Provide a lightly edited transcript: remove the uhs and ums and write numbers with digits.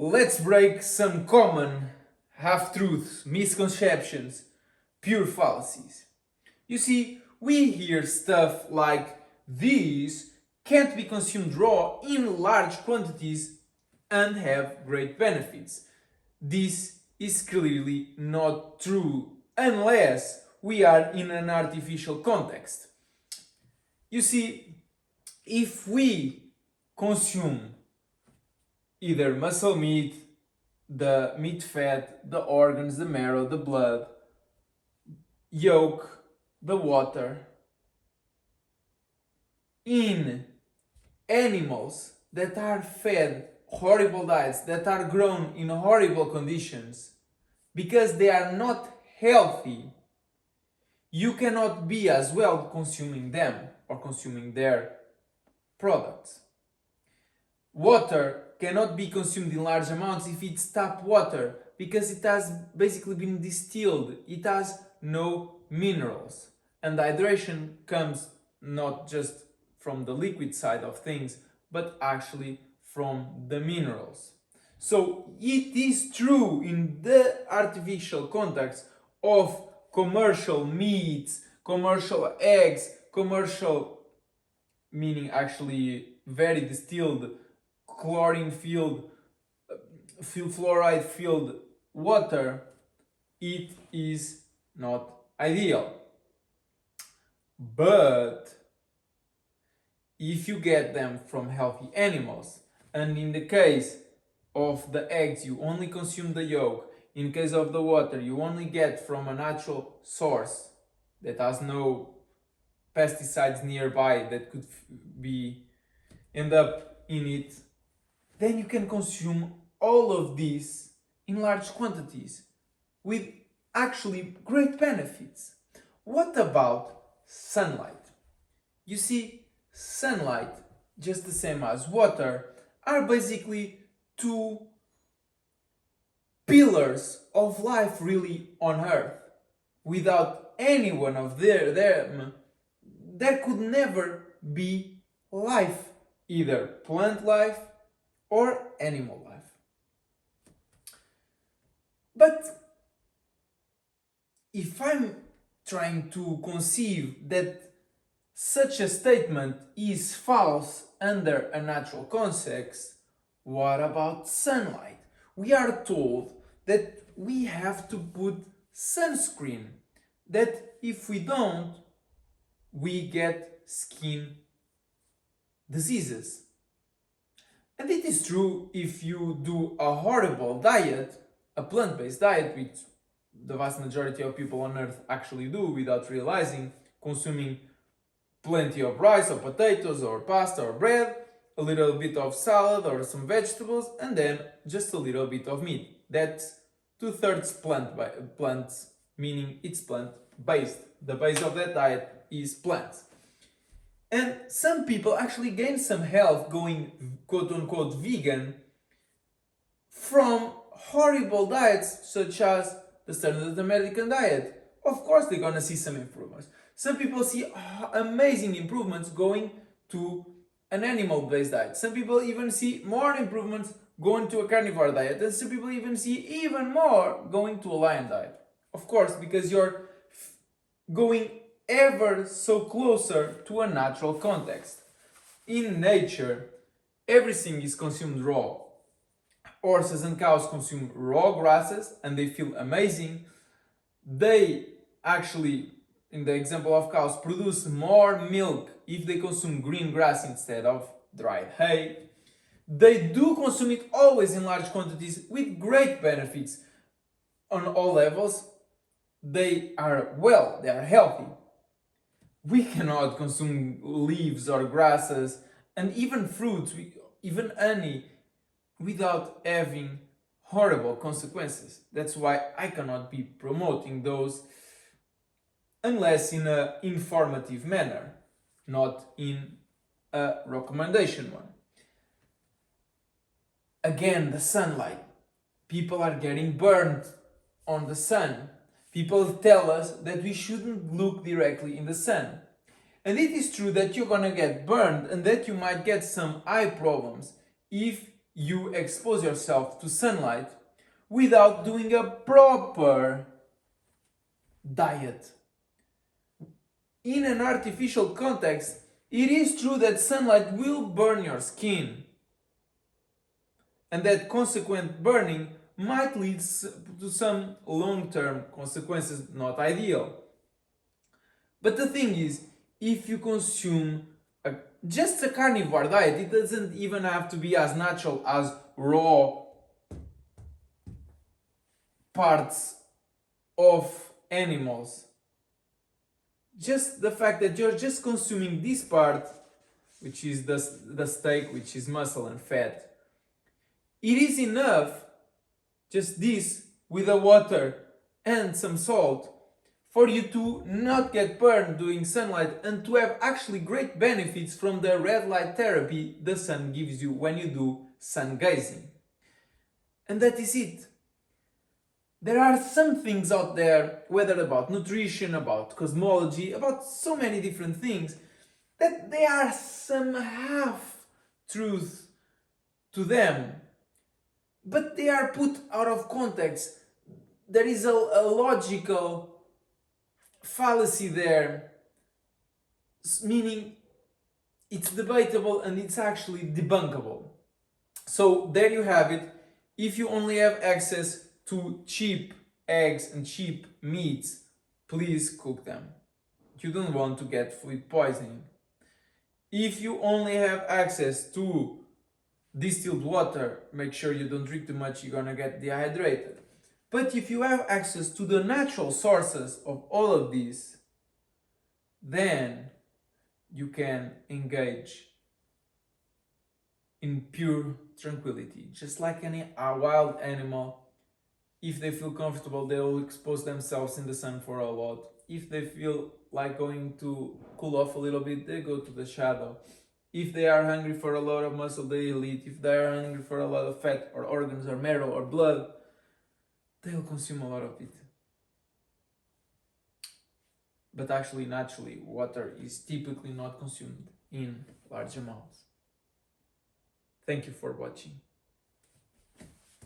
let's break some common half-truths, misconceptions, pure fallacies. You see, we hear stuff like these can't be consumed raw in large quantities and have great benefits. This is clearly not true unless we are in an artificial context. You see, if we consume either muscle meat, the meat fat, the organs, the marrow, the blood, yolk, the water, in animals that are fed horrible diets, that are grown in horrible conditions, because they are not healthy, you cannot be as well consuming them or consuming their products. Water cannot be consumed in large amounts if it's tap water, because it has basically been distilled. It has no minerals. And hydration comes not just from the liquid side of things, but actually from the minerals. So it is true in the artificial context of commercial meats, commercial eggs, commercial, meaning actually very distilled, chlorine-filled, fluoride-filled water, it is not ideal. But if you get them from healthy animals, and in the case of the eggs you only consume the yolk, in case of the water you only get from a natural source that has no pesticides nearby that could end up in it, then you can consume all of these in large quantities with actually great benefits. What about sunlight? You see, sunlight, just the same as water, are basically two pillars of life really on Earth. Without any one of them, there could never be life, either plant life or animal life. But if I'm trying to conceive that such a statement is false under a natural context, what about sunlight? We are told that we have to put sunscreen, that if we don't, we get skin diseases. And it is true if you do a horrible diet, a plant-based diet, which the vast majority of people on earth actually do without realizing, consuming plenty of rice or potatoes or pasta or bread, a little bit of salad or some vegetables, and then just a little bit of meat. That's 2/3 plants, meaning it's plant-based. The base of that diet is plants. And some people actually gain some health going quote-unquote vegan from horrible diets such as the standard American diet. Of course they're gonna see some improvements. Some people see amazing improvements going to an animal-based diet. Some people even see more improvements going to a carnivore diet. And some people even see even more going to a lion diet. Of course, because you're going ever so closer to a natural context. In nature, everything is consumed raw. Horses and cows consume raw grasses and they feel amazing. They actually, in the example of cows, produce more milk if they consume green grass instead of dried hay. They do consume it always in large quantities with great benefits on all levels. They are healthy. We cannot consume leaves or grasses and even fruits, even honey, without having horrible consequences. That's why I cannot be promoting those unless in an informative manner, not in a recommendation one. Again, the sunlight. People are getting burned on the sun. People tell us that we shouldn't look directly in the sun. And it is true that you're gonna get burned and that you might get some eye problems if you expose yourself to sunlight without doing a proper diet. In an artificial context, it is true that sunlight will burn your skin, and that consequent burning might lead to some long-term consequences not ideal. But the thing is, if you consume just a carnivore diet, it doesn't even have to be as natural as raw parts of animals. Just the fact that you're just consuming this part, which is the steak, which is muscle and fat, it is enough, just this with the water and some salt, for you to not get burned doing sunlight and to have actually great benefits from the red light therapy the sun gives you when you do sun gazing. And that is it. There are some things out there, whether about nutrition, about cosmology, about so many different things, that there are some half truth to them, but they are put out of context. There is a logical fallacy there, meaning it's debatable and it's actually debunkable. So there you have it. If you only have access to cheap eggs and cheap meats, please cook them. You don't want to get food poisoning. If you only have access to distilled water, make sure you don't drink too much, you're gonna get dehydrated. But if you have access to the natural sources of all of these, then you can engage in pure tranquility. Just like a wild animal, if they feel comfortable, they will expose themselves in the sun for a lot. If they feel like going to cool off a little bit, they go to the shadow. If they are hungry for a lot of muscle, they will eat. If they are hungry for a lot of fat or organs or marrow or blood, they will consume a lot of it. But actually, naturally, water is typically not consumed in large amounts. Thank you for watching.